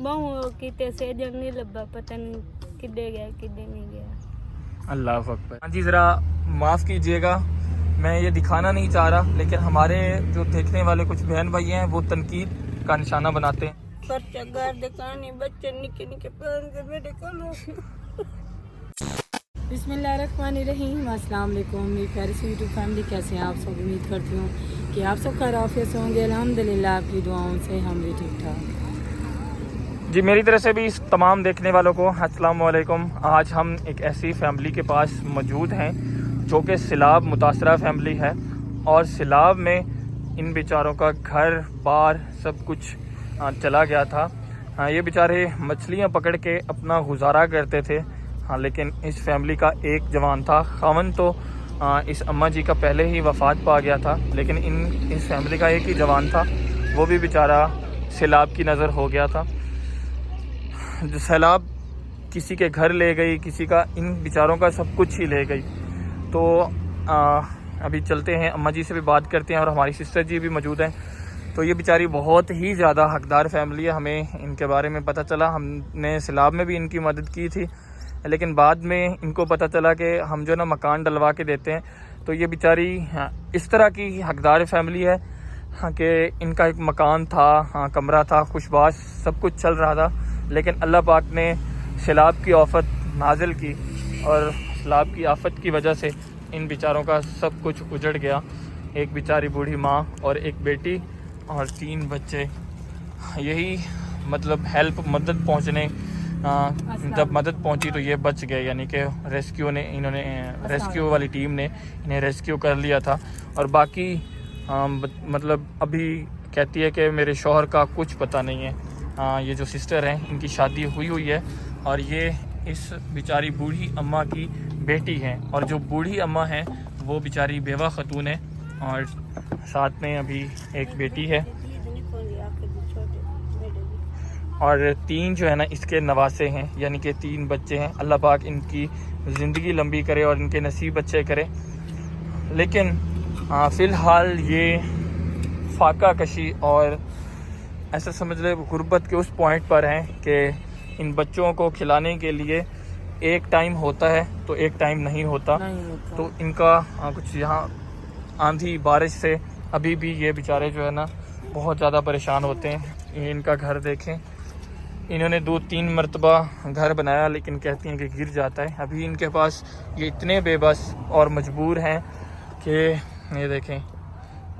बहु किते से जन नहीं लब्बा, पता नहीं किधे गया किधे नहीं गया। अल्लाह अकबर। हाँ जी, ज़रा माफ़ कीजिएगा, मैं ये दिखाना नहीं चाह रहा, लेकिन हमारे जो देखने वाले कुछ बहन भाई हैं वो तनकीद का निशाना बनाते हैं। खर्चा घर दिखाने बच्चे निके निके पहन के बेटे कलो। बिस्मिल्लाहिर्रहमानिर्रहीम, अस्सलाम वालेकुम मेरी प्यारी सी यूट्यूब फैमिली, कैसे हैं आप सब। उम्मीद करती हूँ कि आप सब खैर आफियत से होंगे। अल्हम्दुलिल्लाह आपकी दुआओं से हम भी ठीक ठाक। जी, मेरी तरफ से भी इस तमाम देखने वालों को अस्सलाम वालेकुम। आज हम एक ऐसी फैमिली के पास मौजूद हैं जो कि सैलाब मुतासरा फैमिली है, और सैलाब में इन बेचारों का घर बार सब कुछ चला गया था। ये बेचारे मछलियाँ पकड़ के अपना गुजारा करते थे। हाँ, लेकिन इस फैमिली का एक जवान था। खावन तो इस अम्मा जी का पहले ही वफ़ात पा गया था, लेकिन इस फैमिली का एक ही जवान था, वो भी बेचारा सैलाब की नज़र हो गया था। जो सैलाब किसी के घर ले गई, किसी का, इन बेचारों का सब कुछ ही ले गई। तो अभी चलते हैं, अम्मा जी से भी बात करते हैं, और हमारी सिस्टर जी भी मौजूद हैं। तो ये बेचारी बहुत ही ज़्यादा हकदार फैमिली है। हमें इनके बारे में पता चला, हमने सैलाब में भी इनकी मदद की थी, लेकिन बाद में इनको पता चला कि हम जो ना मकान डलवा के देते हैं। तो ये बेचारी इस तरह की हकदार फैमिली है कि इनका एक मकान था, कमरा था, खुशबाश सब कुछ चल रहा था, लेकिन अल्लाह पाक ने सैलाब की आफत नाजिल की, और सैलाब की आफत की वजह से इन बेचारों का सब कुछ उजड़ गया। एक बेचारी बूढ़ी माँ और एक बेटी और 3 बच्चे। यही मतलब मदद पहुँचने, जब मदद पहुंची तो ये बच गए, यानी कि रेस्क्यू वाली टीम ने इन्हें रेस्क्यू कर लिया था। और बाकी मतलब अभी कहती है कि मेरे शौहर का कुछ पता नहीं है। ये जो सिस्टर हैं इनकी शादी हुई है, और ये इस बेचारी बूढ़ी अम्मा की बेटी हैं, और जो बूढ़ी अम्मा हैं वो बेचारी बेवा खतून है, और साथ में अभी एक बेटी है, और 3 जो है ना इसके नवासे हैं, यानी कि 3 बच्चे हैं। अल्लाह पाक इनकी ज़िंदगी लंबी करे और इनके नसीब अच्छे करे। लेकिन फ़िलहाल ये फाका कशी और ऐसा समझ ले गुर्बत के उस पॉइंट पर हैं कि इन बच्चों को खिलाने के लिए एक टाइम होता है तो एक टाइम नहीं होता। तो इनका कुछ यहाँ आंधी बारिश से अभी भी ये बेचारे जो है ना बहुत ज़्यादा परेशान होते हैं। ये इनका घर देखें, इन्होंने 2-3 मरतबा घर बनाया, लेकिन कहती हैं कि गिर जाता है। अभी इनके पास ये इतने बेबस और मजबूर हैं कि ये देखें,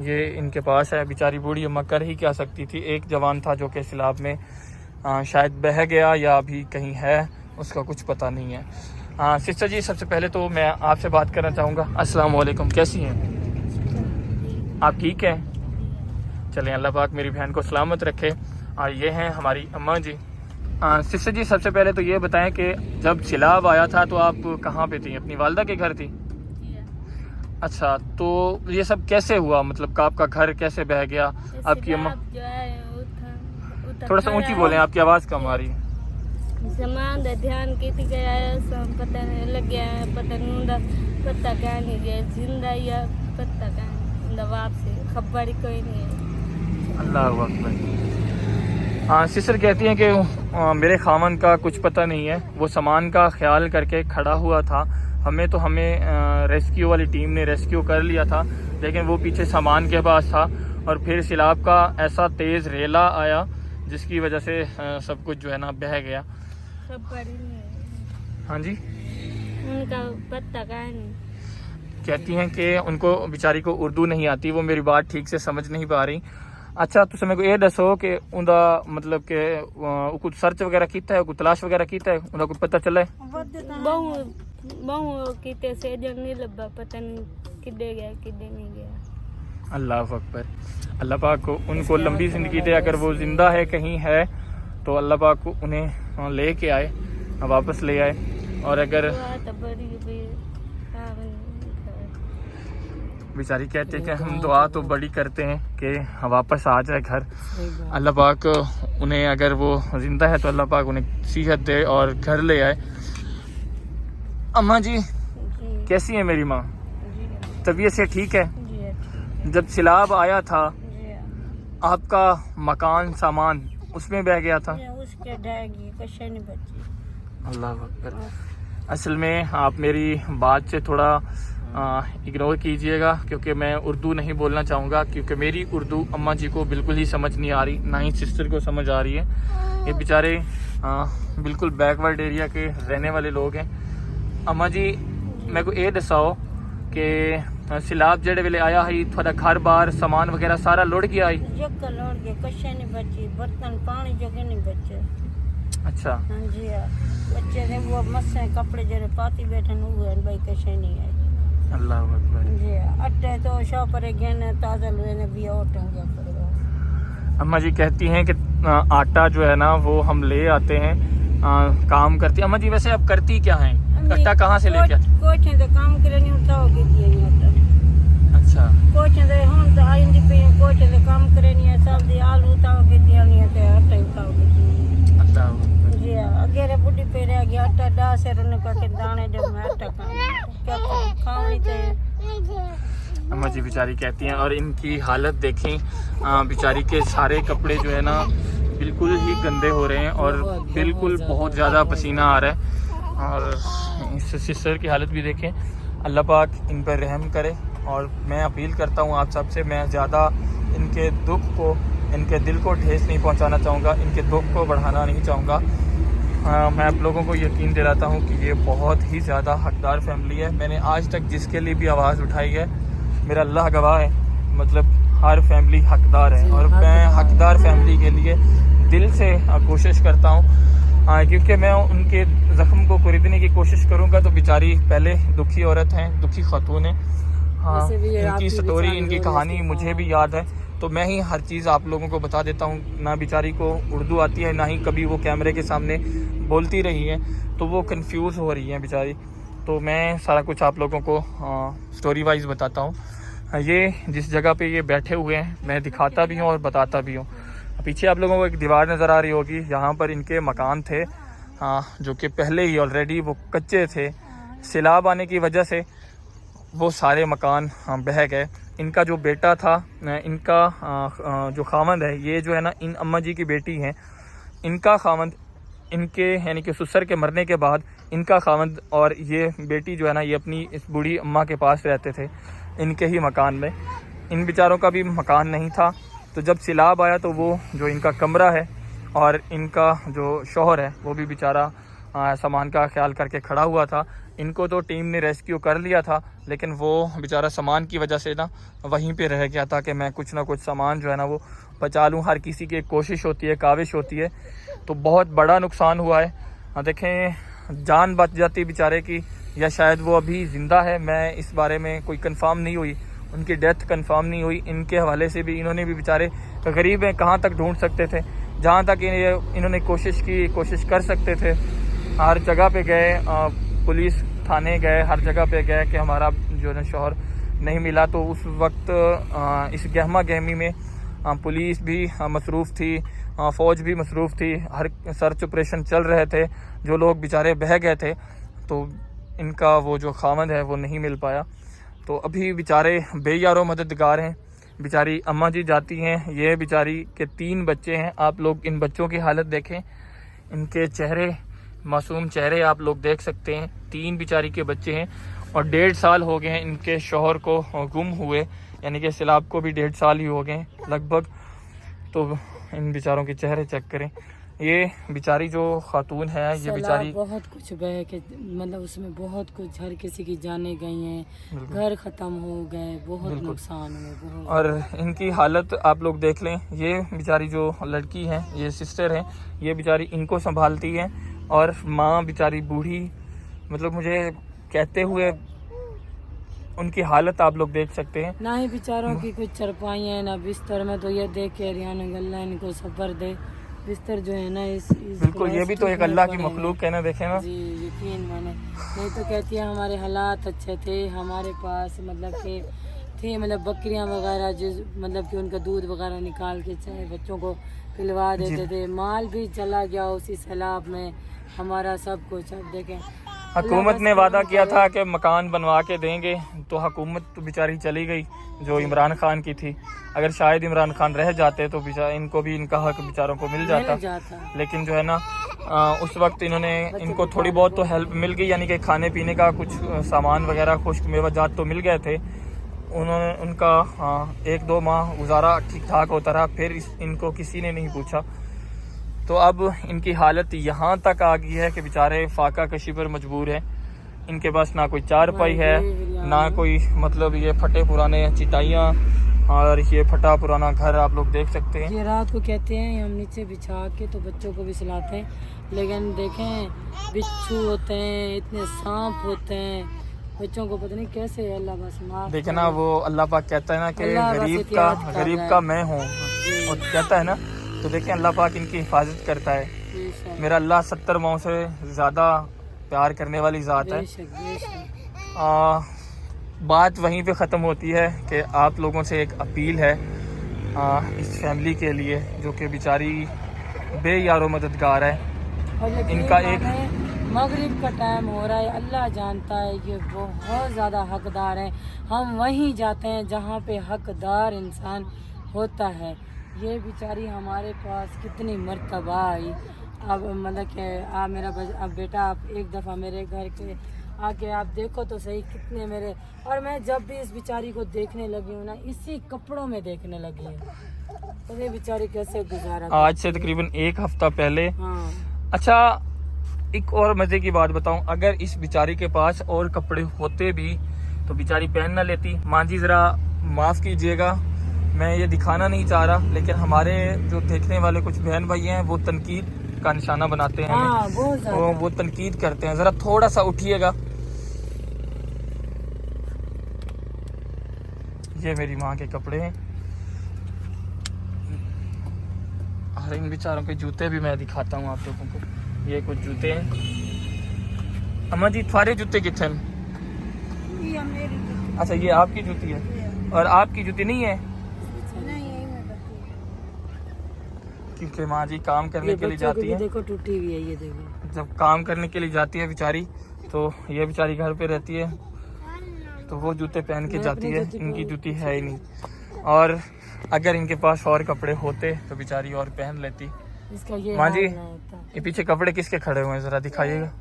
ये इनके पास है। बेचारी बूढ़ी अम्मा कर ही क्या सकती थी। एक जवान था जो कि सैलाब में शायद बह गया या अभी कहीं है, उसका कुछ पता नहीं है। सिस्टर जी, सबसे पहले तो मैं आपसे बात करना चाहूँगा। अस्सलाम वालेकुम, कैसी हैं आप? ठीक हैं? चलें, अल्लाह पाक मेरी बहन को सलामत रखे। और ये हैं हमारी अम्मा जी। सिस्टर जी, सबसे पहले तो ये बताएं कि जब सैलाब आया था तो आप कहाँ पे थी? अपनी वालदा के घर थी? अच्छा, तो ये सब कैसे हुआ, मतलब आपका घर कैसे बह गया? आपकी अम्मा थोड़ा सा ऊंची बोलें, आपकी आवाज़ कम आ रही है। सामान ध्यान की गया, पता नहीं लग गया, पता नहीं पता क्या नहीं गया, जिंदा या पता क्या दवाब से खबर कोई नहीं है। अल्लाह अकबर। हाँ, सिस्टर कहती हैं कि मेरे खामन का कुछ पता नहीं है, वो सामान का ख्याल करके खड़ा हुआ था। हमें रेस्क्यू वाली टीम ने रेस्क्यू कर लिया था, लेकिन वो पीछे सामान के पास था, और फिर सैलाब का ऐसा तेज़ रेला आया जिसकी वजह से सब कुछ जो है ना बह गया। खबर नहीं है। हाँ जी, उनका पता क्या नहीं। कहती हैं कि उनको बेचारी को उर्दू नहीं आती, वो मेरी बात ठीक से समझ नहीं पा रही। अच्छा, तुम मेरे को ये दसो कि उनका मतलब कि कुछ सर्च वगैरह किया है, कुछ तलाश वगैरह किया है, उनका कुछ पता चला है? बहु किते से जन नहीं लब्बा, पता नहीं किधे गया किधे नहीं गया। अल्लाह अकबर। अल्लाह पाक को उनको लंबी ज़िंदगी दे। अगर वो ज़िंदा है, कहीं है, तो अल्लाह पाक को उन्हें ले के आए, वापस ले आए। और अगर बेचारी कहते हैं कि हम दुआ तो बड़ी करते हैं कि वापस आ जाए घर। अल्लाह पाक उन्हें, अगर वो ज़िंदा है तो अल्लाह पाक उन्हें सेहत दे और घर ले आए। अम्मा जी, कैसी है मेरी माँ? तबीयत से ठीक है? जब सैलाब आया था आपका मकान सामान उसमें बह गया था। उसके ढहेगी कुछ नहीं बची। अल्लाह अकबर। असल में आप मेरी बात से थोड़ा इग्नोर कीजिएगा, क्योंकि मैं उर्दू नहीं बोलना चाहूँगा, क्योंकि मेरी उर्दू अम्मा जी को बिल्कुल ही समझ नहीं आ रही, ना ही सिस्टर को समझ आ रही है। ये बेचारे बिल्कुल बैकवर्ड एरिया के रहने वाले लोग हैं। अम्मा जी मेरे को ये दसाओ कि सैलाब जेड़े वेले आया है थोड़ा घर बार सामान वगैरह सारा लुढ़ गया है? जग लौट गए, कुछ नहीं बची, बर्तन पानी जगह नहीं बचे। अच्छा। हाँ जी हाँ, बच्चे ने वो मस्से कपड़े जरे पाती बैठे हुए भाई कुछ नहीं है। अल्लाह अकबर। जी अट्टे तो शॉपर गए ने ताजा हुए ने भी उठेंगे। अम्मा जी कहती हैं कि आटा जो है ना वो हम ले आते हैं, काम करती। अम्मा जी वैसे अब करती क्या हैं? आटा कहाँ से लेके आती? कुछ तो काम करे नहीं उठाओगे दिए आटा। अच्छा। कुछ तो हम तो आइंदी पे कुछ तो काम करे नहीं है, सब दी आलू उठाओगे दिया नहीं है, आटा उठाओगे दिए। अल्लाह अकबर। जी अगे रे बुढ़ी पे रह गया आटा डा से रोने का के दाने जब मैं आटा क्या खाओ नहीं चाहिए। अम्मा जी बेचारी कहती हैं, और इनकी हालत देखें, बेचारी के सारे कपड़े जो है ना बिल्कुल ही गंदे हो रहे हैं और बिल्कुल बहुत ज़्यादा पसीना आ रहा है। और इस सिस्टर की हालत भी देखें। अल्लाह पाक इन पर रहम करे। और मैं अपील करता हूँ आप सबसे, मैं ज़्यादा इनके दुख को, इनके दिल को ठेस नहीं पहुँचाना चाहूँगा, इनके दुख को बढ़ाना नहीं चाहूँगा। मैं आप लोगों को यकीन दिलाता हूँ कि ये बहुत ही ज़्यादा हकदार फैमिली है। मैंने आज तक जिसके लिए भी आवाज़ उठाई है, मेरा अल्लाह गवाह है, मतलब हर फैमिली हकदार है। और मैं हकदार फैमिली के लिए दिल से कोशिश करता हूँ, क्योंकि मैं उनके ज़ख्म को खरीदने की कोशिश करूँगा तो बेचारी पहले दुखी औरत हैं, दुखी खातून है। हाँ, इनकी स्टोरी, इनकी कहानी मुझे भी याद है, तो मैं ही हर चीज़ आप लोगों को बता देता हूँ। ना बेचारी को उर्दू आती है, ना ही कभी वो कैमरे के सामने बोलती रही है, तो वो कंफ्यूज हो रही हैं बेचारी। तो मैं सारा कुछ आप लोगों को स्टोरी वाइज बताता हूँ। ये जिस जगह पे ये बैठे हुए हैं मैं दिखाता भी हूँ और बताता भी हूँ। पीछे आप लोगों को एक दीवार नज़र आ रही होगी, यहाँ पर इनके मकान थे, जो कि पहले ही ऑलरेडी वो कच्चे थे। सैलाब आने की वजह से वो सारे मकान बह गए। इनका जो बेटा था, इनका जो खामंद है, ये जो है ना इन अम्मा जी की बेटी हैं, इनका खामंद, इनके यानी कि ससुर के मरने के बाद इनका खामंद और ये बेटी जो है ना, ये अपनी इस बूढ़ी अम्मा के पास रहते थे, इनके ही मकान में। इन बेचारों का भी मकान नहीं था, तो जब सैलाब आया तो वो जो इनका कमरा है और इनका जो शौहर है वो भी बेचारा सामान का ख्याल करके खड़ा हुआ था। इनको तो टीम ने रेस्क्यू कर लिया था, लेकिन वो बेचारा सामान की वजह से ना वहीं पे रह गया था कि मैं कुछ ना कुछ सामान जो है ना वो बचा लूँ। हर किसी की एक कोशिश होती है, काविश होती है, तो बहुत बड़ा नुकसान हुआ है। देखें, जान बच जाती बेचारे की, या शायद वो अभी ज़िंदा है, मैं इस बारे में कोई कंफर्म नहीं हुई, उनकी डेथ कंफर्म नहीं हुई। इनके हवाले से भी इन्होंने भी बेचारे गरीब हैं, कहाँ तक ढूंढ सकते थे, जहाँ तक इन्होंने कोशिश कर सकते थे। हर जगह पे गए, पुलिस थाने गए, हर जगह पे गए कि हमारा जो है शौहर नहीं मिला। तो उस वक्त इस गहमा गहमी में पुलिस भी मसरूफ़ थी, फ़ौज भी मसरूफ़ थी, हर सर्च ऑपरेशन चल रहे थे। जो लोग बेचारे बह गए थे, तो इनका वो जो खामद है वो नहीं मिल पाया। तो अभी बेचारे बेयारो मददगार हैं। बेचारी अम्मा जी जाती हैं, ये बेचारी के 3 बच्चे हैं। आप लोग इन बच्चों की हालत देखें, इनके चेहरे, मासूम चेहरे आप लोग देख सकते हैं। 3 बेचारी के बच्चे हैं और 1.5 साल हो गए हैं इनके शौहर को गुम हुए, यानी कि सैलाब को भी 1.5 साल ही हो गए लगभग। तो इन बेचारों के चेहरे चेक करें। ये बेचारी जो खातून है, ये बेचारी बहुत कुछ बह के, मतलब उसमें बहुत कुछ, हर किसी की जाने गई हैं, घर ख़त्म हो गए, बहुत नुकसान हुए बहुत। और इनकी हालत आप लोग देख लें। ये बेचारी जो लड़की है, ये सिस्टर है, ये बेचारी इनको संभालती है, और माँ बेचारी बूढ़ी, मतलब मुझे कहते हुए उनकी हालत आप लोग देख सकते हैं। ना ही बेचारों की कुछ चरपाई है, ना बिस्तर में। तो ये देख के रियान अल्लाह इनको सब्र दे। बिस्तर जो है ना इस बिल्कुल, ये भी तो एक अल्लाह की मखलूक है ना, देखे ना जी, यकीन माने। नहीं तो कहती है हमारे हालात अच्छे थे, हमारे पास मतलब कि थे, मतलब बकरियां वगैरह, जो मतलब कि उनका दूध वगैरह निकाल के चाहे बच्चों को पिलवा देते थे। माल भी चला गया उसी सैलाब में, हमारा सब कुछ। अब देखें हुकूमत ने वादा किया था कि मकान बनवा के देंगे, तो हुकूमत तो बेचारी चली गई जो इमरान खान की थी। अगर शायद इमरान खान रह जाते तो इनको भी इनका हक बेचारों को मिल जाता। लेकिन जो है ना उस वक्त इनको थोड़ी बहुत तो हेल्प मिल गई, यानी कि खाने पीने का कुछ सामान वगैरह खुश्क मेवाजात तो मिल गए थे। उनका 1-2 माह गुजारा ठीक ठाक होता रहा, फिर इनको किसी ने नहीं पूछा। तो अब इनकी हालत यहाँ तक आ गई है कि बेचारे फाका कशी पर मजबूर है। इनके पास ना कोई चारपाई है, ना कोई मतलब ये फटे पुराने चिटाइयाँ और ये फटा पुराना घर आप लोग देख सकते हैं। ये रात को कहते हैं हम नीचे बिछा के तो बच्चों को भी सुलाते हैं, लेकिन देखें बिच्छू होते हैं, इतने सांप होते हैं, बच्चों को पता नहीं कैसे है। अल्लाह बस माफ देखे ना, वो अल्लाह पाक कहता है ना कि गरीब का मैं हूँ, और कहता है ना, तो देखें अल्लाह पाक इनकी हिफाजत करता है। मेरा अल्लाह 70 माओं से ज़्यादा प्यार करने वाली ज़ात है। बात वहीं पे ख़त्म होती है कि आप लोगों से एक अपील है इस फैमिली के लिए जो कि बेचारी बेयारो मददगार है। इनका एक मगरिब का टाइम हो रहा है, अल्लाह जानता है ये बहुत ज़्यादा हकदार है। हम वहीं जाते हैं जहाँ पे हकदार इंसान होता है। ये बेचारी हमारे पास कितनी मर्तबा आई। अब मतलब कि अब बेटा आप एक दफ़ा मेरे घर के आके आप देखो तो सही कितने मेरे, और मैं जब भी इस बेचारी को देखने लगी हूँ ना, इसी कपड़ों में देखने लगी हूँ। तो ये बेचारी कैसे गुजारा आज से तकरीबन 1 हफ्ता पहले। हाँ। अच्छा, एक और मजे की बात बताऊं, अगर इस बेचारी के पास और कपड़े होते भी तो बेचारी पहन ना लेती। माँ जी जरा माफ कीजिएगा, मैं ये दिखाना नहीं चाह रहा, लेकिन हमारे जो देखने वाले कुछ बहन भाई हैं वो तनकीद का निशाना बनाते हैं। हाँ, वो तनकीद करते हैं। जरा थोड़ा सा उठिएगा। ये मेरी माँ के कपड़े हैं और इन बेचारों के जूते भी मैं दिखाता हूँ आप लोगों को। ये कुछ जूते हैं। अम्मा जी तुम्हारे जूते कितने हैं? अच्छा, ये आपकी जूती है और आपकी जूती नहीं है? क्योंकि माँ जी काम करने के लिए जाती है। देखो टूटी हुई है, ये देखो। जब काम करने के लिए जाती है बेचारी, तो ये बेचारी घर पे रहती है तो वो जूते पहन के जाती है। इनकी जूती है ही नहीं, और अगर इनके पास और कपड़े होते तो बेचारी और पहन लेती। इसका ये माँ जी, ये पीछे कपड़े किसके खड़े हुए हैं, जरा दिखाइएगा।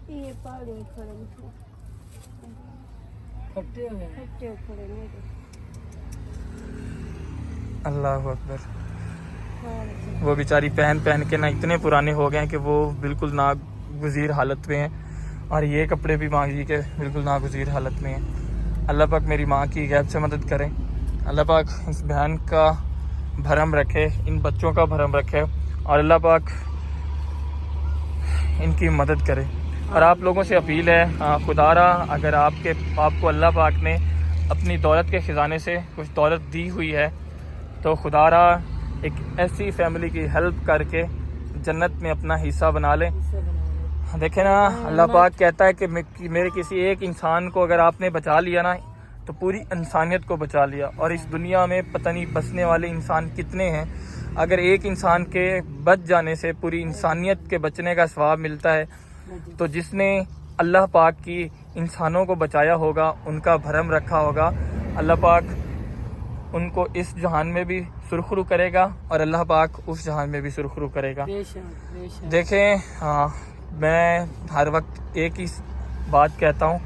अल्लाह अकबर। वो बेचारी पहन के ना इतने पुराने हो गए हैं कि वो बिल्कुल नागुज़ीर हालत में हैं, और ये कपड़े भी माँ जी के बिल्कुल नागुज़ीर हालत में हैं। अल्लाह पाक मेरी माँ की गैब से मदद करें। अल्लाह पाक इस बहन का भरम रखे, इन बच्चों का भरम रखे, और अल्लाह पाक इनकी मदद करे। और आप लोगों से अपील है, खुदारा अगर आपको अल्लाह पाक ने अपनी दौलत के ख़जाने से कुछ दौलत दी हुई है तो खुदारा एक ऐसी फैमिली की हेल्प करके जन्नत में अपना हिस्सा बना लें। देखें ना, अल्लाह पाक कहता है कि मेरे किसी एक इंसान को अगर आपने बचा लिया ना तो पूरी इंसानियत को बचा लिया। और इस दुनिया में पता नहीं बचने वाले इंसान कितने हैं। अगर एक इंसान के बच जाने से पूरी इंसानियत के बचने का सवाब मिलता है, तो जिसने अल्लाह पाक की इंसानों को बचाया होगा, उनका भरम रखा होगा, अल्लाह पाक उनको इस जहान में भी सुरखरू करेगा और अल्लाह पाक उस जहान में भी सुरखरू करेगा। देखें, मैं हर वक्त एक ही बात कहता हूँ,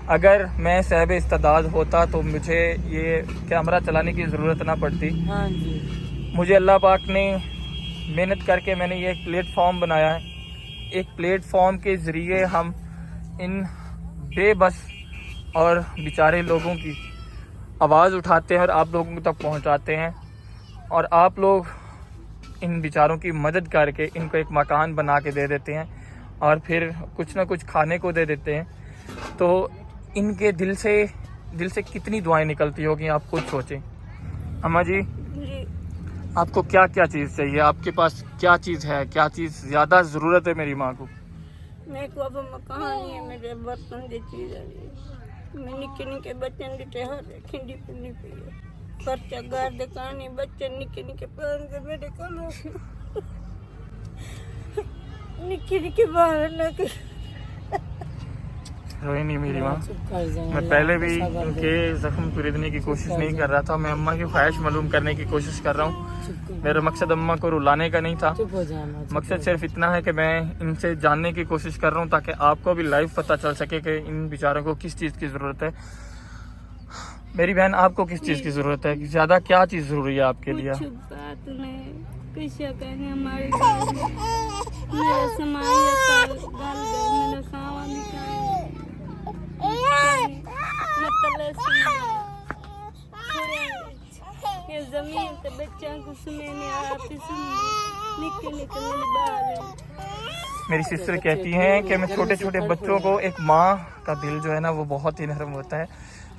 अगर मैं साहिब इस्तेदाद होता तो मुझे ये कैमरा चलाने की ज़रूरत ना पड़ती। हाँ जी। मुझे अल्लाह पाक ने मेहनत करके मैंने ये एक प्लेटफॉर्म बनाया है। एक प्लेटफॉर्म के ज़रिए हम इन बेबस और बेचारे लोगों की आवाज़ उठाते हैं और आप लोगों तक पहुंचाते हैं, और आप लोग इन बेचारों की मदद करके इनको एक मकान बना के दे देते हैं और फिर कुछ ना कुछ खाने को दे देते हैं। तो इनके दिल से कितनी दुआएं निकलती होगी, आप खुद सोचें। अम्मा जी, आपको क्या क्या चीज़ चाहिए? आपके पास क्या चीज़ है, क्या चीज़ ज़्यादा ज़रूरत है मेरी माँ को? मेरे को अब मकान नहीं है, मेरे बर्तन दी चीज़ है, मैं निके बच्चन दी ठहर खिंडी पुंडी पई है, खर्चा घर दे कहानी बच्चे निके पान के मेरे को निके बाहर लगे रोए नहीं मेरी माँ। चुप कर जाए, मैं अल्लाह पहले आपको भी सब्र दे। उनके जख्म खरीदने की कोशिश नहीं कर रहा था, मैं अम्मा की ख्वाहिश मालूम करने की कोशिश कर रहा हूँ। चुप कर, मेरा मकसद अम्मा को रुलाने का नहीं था, चुप हो जाना। मकसद सिर्फ इतना है कि मैं इनसे जानने की कोशिश कर रहा हूँ ताकि आपको भी लाइव पता चल सके कि इन बेचारों को किस चीज़ की ज़रूरत है। मेरी बहन, आपको किस चीज़ की ज़रूरत है? ज़्यादा क्या चीज़ ज़रूरी है आपके लिए? कुछ बात नहीं, कुछ कहने हमारे घर में मेरा सामान या गल गए, मेरा खावा मतलब ये जमीन ते बच्चा को सुने आप निकल निकल बाहर है। मेरी सिस्टर कहती हैं कि मैं छोटे छोटे बच्चों को, एक माँ का दिल जो है ना वो बहुत ही नरम होता है।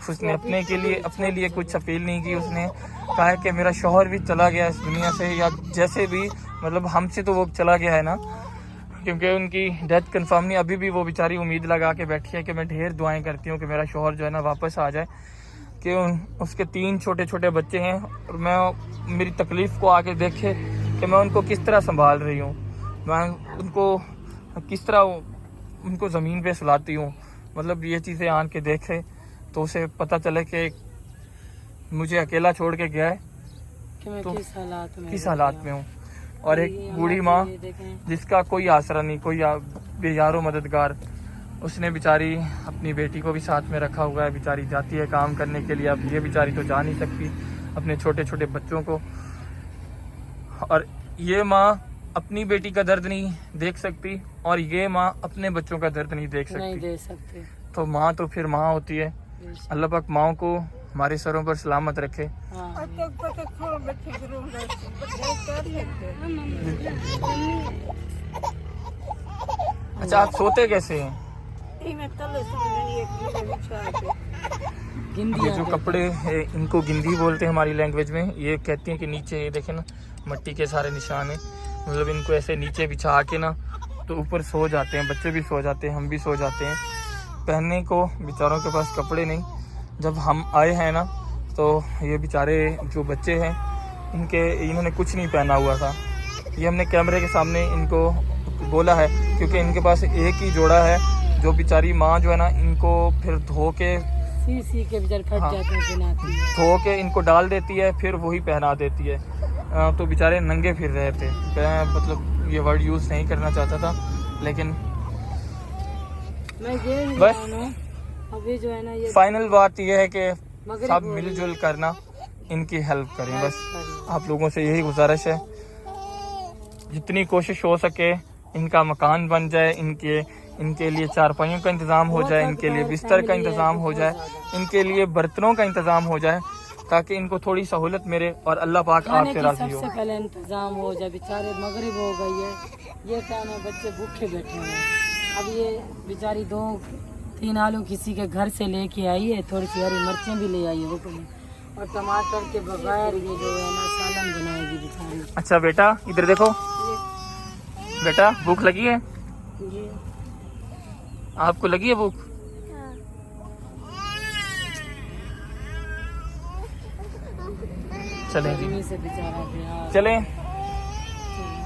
उसने अपने लिए कुछ अपील नहीं की। उसने कहा है कि मेरा शौहर भी चला गया इस दुनिया से, या जैसे भी मतलब हमसे तो वो चला गया है ना, क्योंकि उनकी डेथ कंफर्म नहीं। अभी भी वो बेचारी उम्मीद लगा के बैठी है कि मैं ढेर दुआएं करती हूँ कि मेरा शौहर जो है ना वापस आ जाए, कि उसके 3 छोटे छोटे बच्चे हैं और मैं मेरी तकलीफ़ को आके देखे कि मैं उनको किस तरह संभाल रही हूँ, मैं उनको किस तरह उनको ज़मीन पे सुलाती हूँ। मतलब ये चीज़ें आन के देखे तो उसे पता चले कि मुझे अकेला छोड़ के गया है कि मैं तो किस हालात में हूँ। और एक बूढ़ी माँ जिसका कोई आसरा नहीं, कोई बेयारो मददगार, उसने बेचारी अपनी बेटी को भी साथ में रखा हुआ है। बेचारी जाती है काम करने के लिए, अब ये बेचारी तो जा नहीं सकती अपने छोटे छोटे बच्चों को। और ये माँ अपनी बेटी का दर्द नहीं देख सकती और ये माँ अपने बच्चों का दर्द नहीं देख सकती। तो माँ तो फिर माँ होती है। अल्लाह पाक माँ को हमारे सरों पर सलामत रखे। अच्छा, आप सोते कैसे हैं? ये जो कपड़े है इनको गिंदी बोलते हैं हमारी लैंग्वेज में। ये कहती हैं कि नीचे ये देखें ना मट्टी के सारे निशान हैं, मतलब इनको ऐसे नीचे बिछा के ना तो ऊपर सो जाते हैं, बच्चे भी सो जाते हैं, हम भी सो जाते हैं। पहनने को बेचारों के पास कपड़े नहीं। जब हम आए हैं ना तो ये बेचारे जो बच्चे हैं इन्होंने कुछ नहीं पहना हुआ था। ये हमने कैमरे के सामने इनको बोला है क्योंकि इनके पास एक ही जोड़ा है, जो बेचारी माँ जो है ना इनको फिर धो के के फट जाते हैं, धो के इनको डाल देती है, फिर वही पहना देती है। तो बेचारे नंगे फिर रहे थे। मैं मतलब ये वर्ड यूज़ नहीं करना चाहता था, लेकिन मैं ये बस अभी जो है ना ये फाइनल बात यह है कि सब मिलजुल करना इनकी हेल्प करें। बस आप लोगों से यही गुजारिश है, जितनी कोशिश हो सके इनका मकान बन जाए, इनके लिए चारपाइयों का इंतज़ाम हो जाए, इनके लिए बिस्तर का इंतज़ाम हो जाए, इनके लिए बर्तनों का इंतज़ाम हो जाए, ताकि इनको थोड़ी सहूलत मिले और अल्लाह पाक आपसे राज़ी हो। सबसे पहले इंतज़ाम हो जाए। बेचारे मगरिब हो गई है, ये टाइम है, बच्चे भूखे बैठे हैं। अब ये बेचारी 2-3 आलू किसी के घर से लेके आई है, थोड़ी सी हरी मिर्चें भी ले आई है और टमाटर के बगैर ये जो है ना सालन बनाएगी बेचारी। अच्छा बेटा इधर देखो, बेटा भूख लगी है? आपको लगी है भूख? चलें जी, चलें।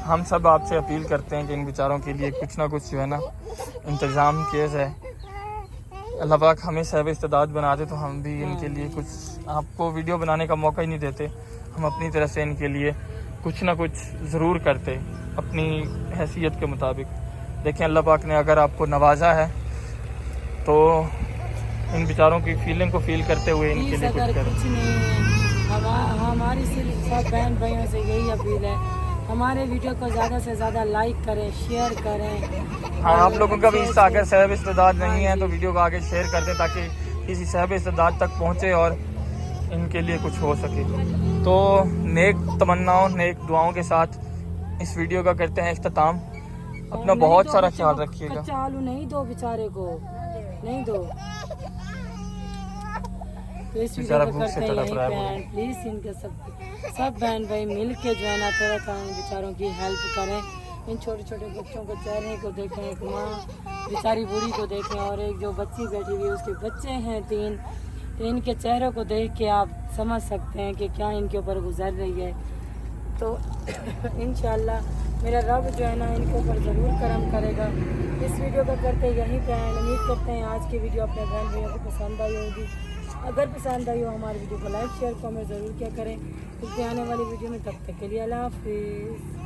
हम सब आपसे अपील करते हैं कि इन बेचारों के लिए कुछ ना कुछ जो है ना इंतज़ाम किया जाए। अल्लाह पाक हमें साहिब इस्तेदाद बना दे तो हम भी इनके लिए कुछ, आपको वीडियो बनाने का मौका ही नहीं देते, हम अपनी तरफ से इनके लिए कुछ ना कुछ ज़रूर करते अपनी हैसियत के मुताबिक। देखें अल्लाह पाक ने अगर आपको नवाजा है तो इन बेचारों की फीलिंग को फील करते हुए इनके लिए कुछ करें। हमारी सिर्फ सब बहन भाइयों से यही अपील है, हमारे वीडियो को ज़्यादा से ज़्यादा लाइक करें, शेयर करें। हाँ, आप लोगों का भी हिस्सा अगर साहिब इस्तेदाद नहीं है तो वीडियो को आगे शेयर कर दें ताकि किसी साहिब इस्तेदाद तक पहुँचे और इनके लिए कुछ हो सके। तो नेक तमन्नाओं, नेक दुआओं के साथ इस वीडियो का करते हैं इख्तिताम। अपना बहुत सारा ख्याल रखिएगा। कच्चा आलू नहीं दो बेचारे को, नहीं दो। तो इस वीडियो को करते हैं प्लीज़ इनके सब बहन भाई मिल के जो है ना थोड़ा सा बेचारों की हेल्प करें। इन छोटे छोटे बच्चों को चेहरे को देखें, एक माँ बेचारी बूढ़ी को देखें और एक जो बच्ची बैठी हुई उसके बच्चे हैं 3, तो इनके चेहरों को देख के आप समझ सकते हैं कि क्या इनके ऊपर गुजर रही है। तो इंशाल्लाह मेरा रब जो है ना इनके ऊपर ज़रूर करम करेगा। इस वीडियो का करते यहीं पे एंड। उम्मीद करते हैं आज की वीडियो अपने बहन भैया को पसंद आई होगी। अगर पसंद आई हो हमारी वीडियो को लाइक शेयर कमेंट ज़रूर किया करें। फिर आने वाली वीडियो में, तब तक के लिए अल्लाह हाफिज़।